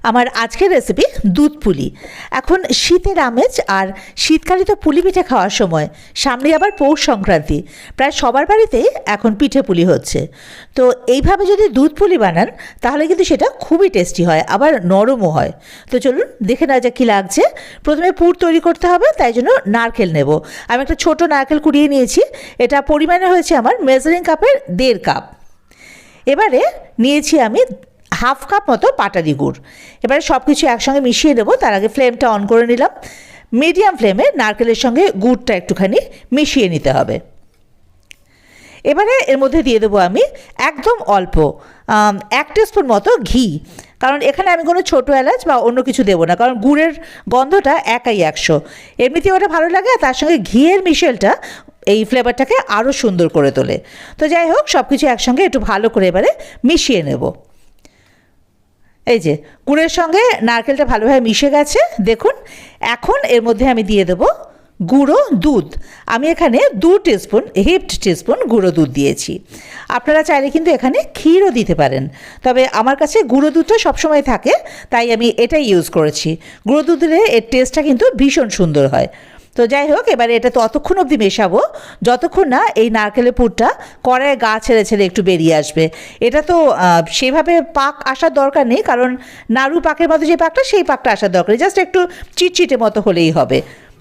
আমার আজকের রেসিপি দুধ পুলি। এখন শীতের আমেজ আর শীতকালে তো পুলি পিঠে খাওয়ার সময়, সামনে আবার পৌষ সংক্রান্তি, প্রায় সবার বাড়িতেই এখন পিঠে পুলি হচ্ছে। তো এইভাবে যদি দুধ পুলি বানান তাহলে কিন্তু সেটা খুবই টেস্টি হয়, আবার নরমও হয়। তো চলুন দেখে নেওয়া যাক কী লাগছে। প্রথমে পুর তৈরি করতে হবে, তাই জন্য নারকেল নেব। আমি একটা ছোট নারকেল কুড়িয়ে নিয়েছি, এটা পরিমাণে হয়েছে আমার মেজারিং কাপের 1.5 কাপ। এবারে নিয়েছি আমি হাফ কাপ মতো পাটালি গুড়। এবারে সব কিছু একসঙ্গে মিশিয়ে নেবো। তার আগে ফ্লেমটা অন করে নিলাম। মিডিয়াম ফ্লেমে নারকেলের সঙ্গে গুড়টা একটুখানি মিশিয়ে নিতে হবে। এবারে এর মধ্যে দিয়ে দেবো আমি একদম অল্প 1 টিস্পুন মতো ঘি, কারণ এখানে আমি কোনো ছোটো এলাচ বা অন্য কিছু দেবো না, কারণ গুড়ের গন্ধটা একাই 100। এমনিতেও ওটা ভালো লাগে, আর তার সঙ্গে ঘিয়ের মিশেলটা এই ফ্লেভারটাকে আরও সুন্দর করে তোলে। তো যাই হোক, সব কিছু একসঙ্গে একটু ভালো করে এবারে মিশিয়ে নেব। এই যে গুড়ের সঙ্গে নারকেলটা ভালোভাবে মিশে গেছে, দেখুন। এখন এর মধ্যে আমি দিয়ে দেবো গুঁড়ো দুধ। আমি এখানে 2 টিস্পুন হিপড টিস্পুন গুঁড়ো দুধ দিয়েছি। আপনারা চাইলে কিন্তু এখানে ক্ষীরও দিতে পারেন, তবে আমার কাছে গুঁড়ো দুধটা সবসময় থাকে, তাই আমি এটাই ইউজ করেছি। গুঁড়ো দুধ দিলে এর টেস্টটা কিন্তু ভীষণ সুন্দর হয়। তো যাই হোক, এবারে এটা ততক্ষণ অবধি মেশাবো যতক্ষণ না এই নারকেলের পুরটা কড়াইয়ে গা ছেড়ে ছেড়ে একটু বেরিয়ে আসবে। এটা তো সেভাবে পাক আসার দরকার নেই, কারণ নাড়ু পাকের মতো যে পাকটা, সেই পাকটা আসার দরকার নেই, জাস্ট একটু চিটচিটে মতো হলেই হবে।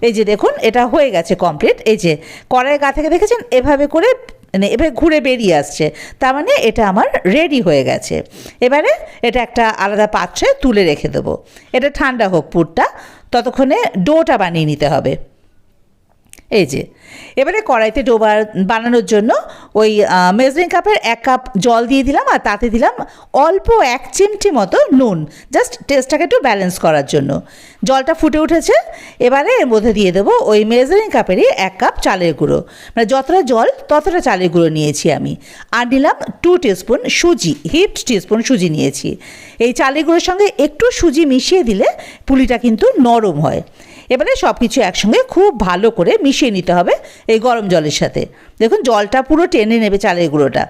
এই যে দেখুন, এটা হয়ে গেছে কমপ্লিট। এই যে কড়াইয়ের গা থেকে দেখেছেন এভাবে করে, মানে এভাবে ঘুরে বেরিয়ে আসছে, তার মানে এটা আমার রেডি হয়ে গেছে। এবারে এটা একটা আলাদা পাত্রে তুলে রেখে দেবো। এটা ঠান্ডা হোক পুরটা, ততক্ষণে ডোটা বানিয়ে নিতে হবে। এই যে এবারে কড়াইতে ডো বানানোর জন্য ওই মেজারিং কাপের 1 কাপ জল দিয়ে দিলাম, আর তাতে দিলাম অল্প 1 চিমটি মতো নুন, জাস্ট টেস্টটাকে একটু ব্যালেন্স করার জন্য। জলটা ফুটে উঠেছে, এবারে এর মধ্যে দিয়ে দেবো ওই মেজারিং কাপেরই 1 কাপ চালের গুঁড়ো, মানে যতটা জল ততটা চালের গুঁড়ো নিয়েছি আমি। আর নিলাম 2 টিস্পুন সুজি, হিপড টিস্পুন সুজি নিয়েছি। এই চালের গুঁড়োর সঙ্গে একটু সুজি মিশিয়ে দিলে পুলিটা কিন্তু নরম হয়। এবারে সব কিছু একসঙ্গে খুব ভালো করে মিশিয়ে নিতে হবে এই গরম জলের সাথে। দেখুন জলটা পুরো টেনে নেবে চালের গুঁড়োটা।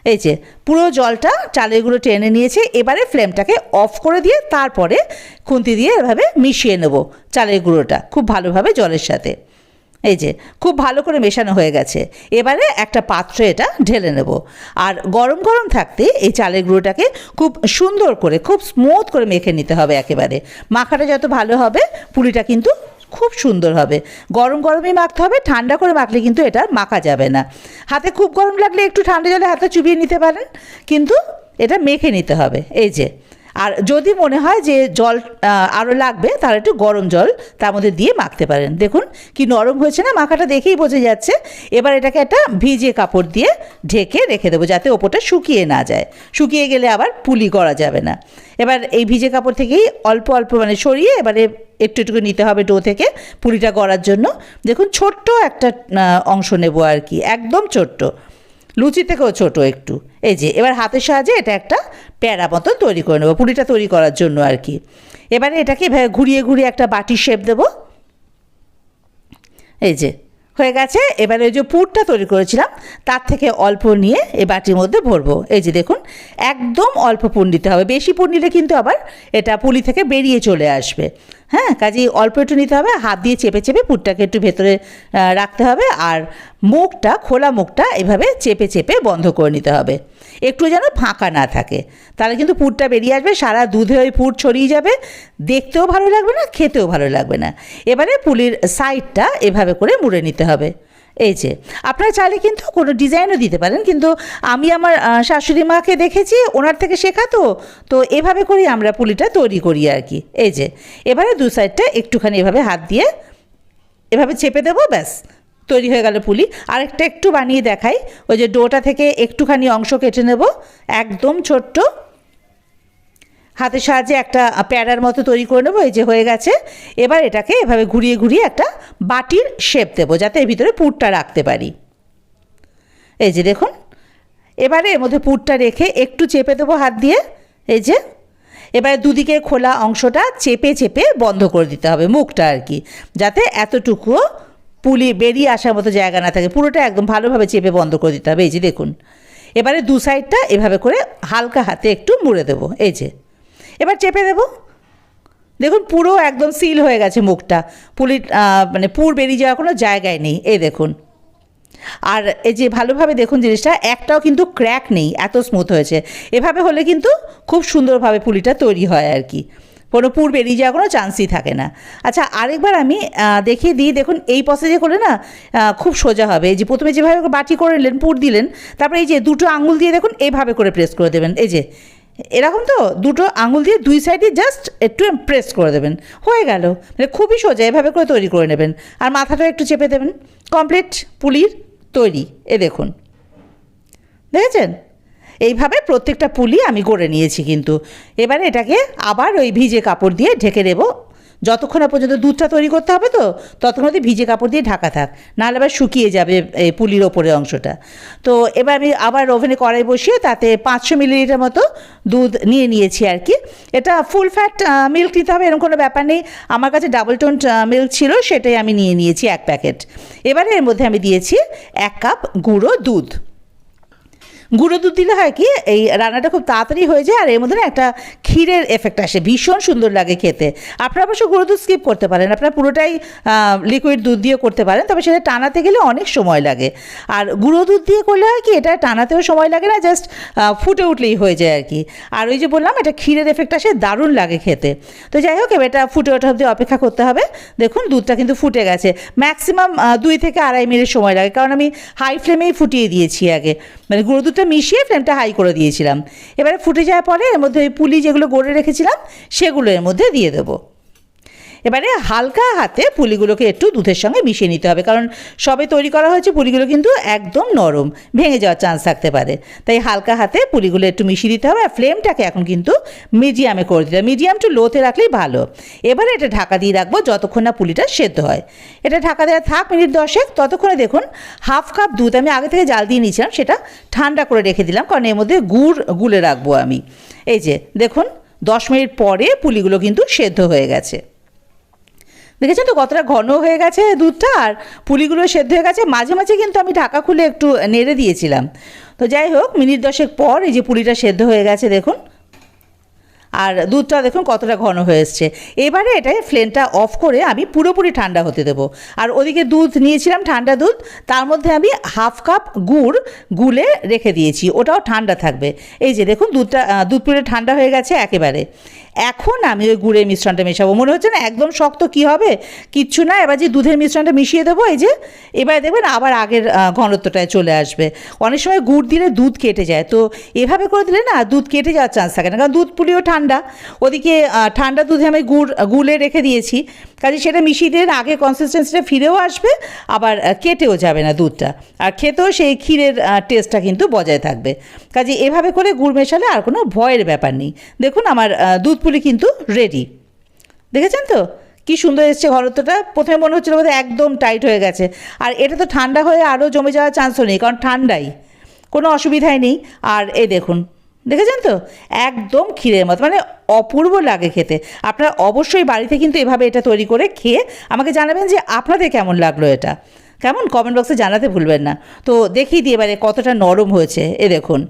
এই যে পুরো জলটা চালের গুঁড়ো টেনে নিয়েছে। এবারে ফ্লেমটাকে অফ করে দিয়ে তারপরে খুন্তি দিয়ে এভাবে মিশিয়ে নেব চালের গুঁড়োটা খুব ভালোভাবে জলের সাথে। এই যে খুব ভালো করে মেশানো হয়ে গেছে। এবারে একটা পাত্রে এটা ঢেলে নেব, আর গরম গরম থাকতে এই চালের গুঁড়োটাকে খুব সুন্দর করে, খুব স্মুথ করে মেখে নিতে হবে একেবারে। মাখাটা যত ভালো হবে পুলিটা কিন্তু খুব সুন্দর হবে। গরম গরমই মাখতে হবে, ঠান্ডা করে মাখলে কিন্তু এটা মাখা যাবে না। হাতে খুব গরম লাগলে একটু ঠান্ডা জলে হাতে চুবিয়ে নিতে পারেন, কিন্তু এটা মেখে নিতে হবে। এই যে, আর যদি মনে হয় যে জল আরও লাগবে, তাহলে একটু গরম জল তার মধ্যে দিয়ে মাখতে পারেন। দেখুন কি নরম হয়েছে না, মাখাটা দেখেই বোঝা যাচ্ছে। এবার এটাকে একটা ভিজে কাপড় দিয়ে ঢেকে রেখে দেবো, যাতে ওপরটা শুকিয়ে না যায়। শুকিয়ে গেলে আবার পুলি করা যাবে না। এবার এই ভিজে কাপড় থেকেই অল্প অল্প মানে সরিয়ে এবারে একটু একটু নিতে হবে ডো থেকে পুলিটা গড়ার জন্য। দেখুন ছোট্ট একটা অংশ নেব আর কি, একদম ছোট্ট, লুচি থেকেও ছোটো একটু। এই যে এবার হাতের সাহায্যে এটা একটা প্যারা মতো তৈরি করে নেবো পুলিটা তৈরি করার জন্য আর কি। এবারে এটাকে এভাবে ঘুরিয়ে ঘুরিয়ে একটা বাটির শেপ দেবো। এই যে হয়ে গেছে। এবারে ওই যে পুরটা তৈরি করেছিলাম তার থেকে অল্প নিয়ে এই বাটির মধ্যে ভরবো। এই যে দেখুন, একদম অল্প পুর নিতে হবে, বেশি পুর নিলে কিন্তু আবার এটা পুলি থেকে বেরিয়ে চলে আসবে। হ্যাঁ, কাজেই অল্প একটু নিতে হবে। হাত দিয়ে চেপে চেপে পুরটাকে একটু ভেতরে রাখতে হবে, আর মুখটা, খোলা মুখটা এভাবে চেপে চেপে বন্ধ করে নিতে হবে, একটু যেন ফাঁকা না থাকে, তাহলে কিন্তু পুরটা বেরিয়ে আসবে, সারা দুধে ওই পুর ছড়িয়ে যাবে, দেখতেও ভালো লাগবে না, খেতেও ভালো লাগবে না। এবারে পুলির সাইডটা এভাবে করে মুড়ে নিতে হবে। এই যে আপনারা চাইলে কিন্তু কোনো ডিজাইনও দিতে পারেন, কিন্তু আমি আমার শাশুড়ি মাকে দেখেছি, ওনার থেকে শেখা, তো এভাবে করেই আমরা পুলিটা তৈরি করি আর কি। এই যে এবারে 2 সাইডটা একটুখানি এভাবে হাত দিয়ে এভাবে চেপে দেবো, ব্যাস তৈরি হয়ে গেল পুলি। আরেকটা একটু বানিয়ে দেখাই। ওই যে ডোটা থেকে একটুখানি অংশ কেটে নেব, একদম ছোট্ট, হাতের সাহায্যে একটা প্যারার মতো তৈরি করে নেবো। এই যে হয়ে গেছে। এবার এটাকে এভাবে ঘুরিয়ে ঘুরিয়ে একটা বাটির শেপ দেবো, যাতে এর ভিতরে পুরটা রাখতে পারি। এই যে দেখুন, এবারে এর মধ্যে পুরটা রেখে একটু চেপে দেবো হাত দিয়ে। এই যে এবারে দুদিকে খোলা অংশটা চেপে চেপে বন্ধ করে দিতে হবে, মুখটা আর কি, যাতে এতটুকুও পুলি বেরিয়ে আসার মতো জায়গা না থাকে, পুরোটা একদম ভালোভাবে চেপে বন্ধ করে দিতে হবে। এই যে দেখুন, এবারে 2 সাইডটা এভাবে করে হালকা হাতে একটু মুড়ে দেবো। এই যে এবার চেপে দেবো, দেখুন পুরো একদম সিল হয়ে গেছে মুখটা, পুলি মানে পুর বেরিয়ে যাওয়ার কোনো জায়গায় নেই, এই দেখুন। আর এই যে ভালোভাবে দেখুন জিনিসটা, একটাও কিন্তু ক্র্যাক নেই, এত স্মুথ হয়েছে। এভাবে হলে কিন্তু খুব সুন্দরভাবে পুলিটা তৈরি হয় আর কি, কোনো পুর বেরিয়ে যাওয়ার কোনো চান্সই থাকে না। আচ্ছা আরেকবার আমি দেখিয়ে দিই। দেখুন এই প্রসেসে করলে না খুব সোজা হবে। এই যে প্রথমে যেভাবে বাটি করে নিলেন, পুর দিলেন, তারপরে এই যে দুটো আঙুল দিয়ে দেখুন এইভাবে করে প্রেস করে দেবেন। এই যে এরকম তো দুটো আঙুল দিয়ে দুই সাইডে জাস্ট একটু প্রেস করে দেবেন, হয়ে গেল। মানে খুবই সোজা, এভাবে করে তৈরি করে নেবেন। আর মাথাটা একটু চেপে দেবেন, কমপ্লিট পুলির তৈরি। এ দেখুন, দেখেছেন? এইভাবে প্রত্যেকটা পুলি আমি গড়ে নিয়েছি কিন্তু। এবারে এটাকে আবার ওই ভিজে কাপড় দিয়ে ঢেকে দেবো, যতক্ষণ না পর্যন্ত দুধটা তৈরি করতে হবে তো ততক্ষণ অবধি ভিজে কাপড় দিয়ে ঢাকা থাক, নাহলে আবার শুকিয়ে যাবে এই পুলির ওপরের অংশটা। তো এবার আমি আবার ওভেনে কড়াই বসিয়ে তাতে 500 মিলিলিটার মতো দুধ নিয়ে নিয়েছি আর কি। এটা ফুল ফ্যাট মিল্ক নিতে হবে এরকম কোনো ব্যাপার নেই, আমার কাছে ডাবল টোন মিল্ক ছিল, সেটাই আমি নিয়ে নিয়েছি 1 প্যাকেট। এবারে এর মধ্যে আমি দিয়েছি 1 কাপ গুঁড়ো দুধ। গুঁড়ো দুধ দিলে হয় কি, এই রান্নাটা খুব তাড়াতাড়ি হয়ে যায়, আর এর মধ্যে না একটা ক্ষীরের এফেক্ট আসে, ভীষণ সুন্দর লাগে খেতে। আপনারা অবশ্য গুঁড়ো দুধ স্কিপ করতে পারেন, আপনারা পুরোটাই লিকুইড দুধ দিয়ে করতে পারেন, তবে সেটা টানাতে গেলে অনেক সময় লাগে। আর গুঁড়ো দুধ দিয়ে করলে হয় কি, এটা টানাতেও সময় লাগে না, জাস্ট ফুটে উঠলেই হয়ে যায় আর কি। আর ওই যে বললাম এটা ক্ষীরের এফেক্ট আসে, দারুণ লাগে খেতে। তো যাই হোক, এবার এটা ফুটে ওঠা অবধি অপেক্ষা করতে হবে। দেখুন দুধটা কিন্তু ফুটে গেছে, ম্যাক্সিমাম 2 থেকে 2.5 মিনিট সময় লাগে, কারণ আমি হাই ফ্লেমেই ফুটিয়ে দিয়েছি আগে, মানে গুঁড়ো দুধটা মিশিয়ে ফ্লেমটা হাই করে দিয়েছিলাম। এবারে ফুটে যাওয়ার পরে এর মধ্যে ওই পুলি যেগুলো গড়ে রেখেছিলাম সেগুলো এর মধ্যে দিয়ে দেবো। এবারে হালকা হাতে পুলিগুলোকে একটু দুধের সঙ্গে মিশিয়ে নিতে হবে, কারণ সবে তৈরি করা হয়েছে, পুলিগুলো কিন্তু একদম নরম, ভেঙে যাওয়ার চান্স থাকতে পারে। তাই হালকা হাতে পুলিগুলো একটু মিশিয়ে দিতে হবে। আর ফ্লেমটাকে এখন কিন্তু মিডিয়ামে করে দিতে হবে, মিডিয়াম টু লোতে রাখলেই ভালো। এবারে এটা ঢাকা দিয়ে রাখবো যতক্ষণ না পুলিটা সেদ্ধ হয়। এটা ঢাকা দেওয়া থাক মিনিট 10। ততক্ষণে দেখুন 1/2 কাপ দুধ আমি আগে থেকে জাল দিয়ে নিয়েছিলাম, সেটা ঠান্ডা করে রেখে দিলাম, কারণ এর মধ্যে গুড় গুলে রাখবো আমি। এই যে দেখুন 10 মিনিট পরে পুলিগুলো কিন্তু সেদ্ধ হয়ে গেছে। দেখেছেন তো কতটা ঘন হয়ে গেছে দুধটা, আর পুলিগুলো সেদ্ধ হয়ে গেছে। মাঝে মাঝে কিন্তু আমি ঢাকা খুলে একটু নেড়ে দিয়েছিলাম। তো যাই হোক, মিনিট 10 পর এই যে পুলিটা সেদ্ধ হয়ে গেছে দেখুন, আর দুধটা দেখুন কতটা ঘন হয়ে এসছে। এবারে এটাই ফ্লেমটা অফ করে আমি পুরোপুরি ঠান্ডা হতে দেবো। আর ওদিকে দুধ নিয়েছিলাম ঠান্ডা দুধ, তার মধ্যে আমি 1/2 কাপ গুড় গুলে রেখে দিয়েছি, ওটাও ঠান্ডা থাকবে। এই যে দেখুন দুধ পুরো ঠান্ডা হয়ে গেছে একেবারে। এখন আমি ওই গুড়ের মিশ্রণটা মেশাবো। মনে হচ্ছে না একদম শক্ত, কি হবে? কিচ্ছু না। এবার যে দুধের মিশ্রণটা মিশিয়ে দেবো, এই যে এবারে দেখবেন আবার আগের ঘনত্বটায় চলে আসবে। অনেক সময় গুড় দিলে দুধ কেটে যায়, তো এভাবে করে দিলে না দুধ কেটে যাওয়ার চান্স থাকে না, কারণ দুধ পুলিও ঠান্ডা। ওদিকে ঠান্ডা দুধে আমি গুলে রেখে দিয়েছি, কাজে সেটা মিশিয়ে দিলে আগে কনসিস্টেন্সিটা ফিরেও আসবে, আবার কেটেও যাবে না দুধটা, আর খেতেও সেই ক্ষীরের টেস্টটা কিন্তু বজায় থাকবে। কাজে এভাবে করে গুড় মেশালে আর কোনো ভয়ের ব্যাপার নেই। দেখুন আমার দুধ পুলি কিন্তু রেডি। দেখেছেন তো কি সুন্দর এসছে ঘনত্বটা? প্রথমে মনে হচ্ছিল বোধহয় একদম টাইট হয়ে গেছে, আর এটা তো ঠান্ডা হয়ে আরও জমে যাওয়ার চান্সও নেই, কারণ ঠান্ডাই, কোনো অসুবিধাই নেই। আর এই দেখুন, দেখেছেন তো একদম ক্ষীরের মতো, মানে অপূর্ব লাগে খেতে। আপনারা অবশ্যই বাড়িতে কিন্তু এভাবে এটা তৈরি করে খেয়ে আমাকে জানাবেন যে আপনাদের কেমন লাগলো এটা। কেমন কমেন্ট বক্সে জানাতে ভুলবেন না। তো দেখিয়ে দিয়ে এবারে কতটা নরম হয়েছে। এ দেখুন,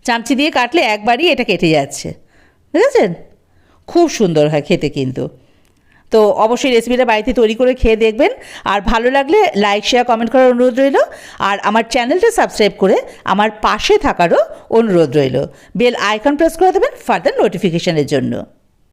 চামচি দিয়ে কাটলে একবারই এটা কেটে যাচ্ছে, বুঝেছেন? খুব সুন্দর হয় খেতে কিন্তু। তো অবশ্যই রেসিপিটা বাড়িতে তৈরি করে খেয়ে দেখবেন, আর ভালো লাগলে লাইক শেয়ার কমেন্ট করার অনুরোধ রইল, আর আমার চ্যানেলটা সাবস্ক্রাইব করে আমার পাশে থাকারও অনুরোধ রইল। বেল আইকন প্রেস করে দেবেন ফার্দার নোটিফিকেশনের জন্য।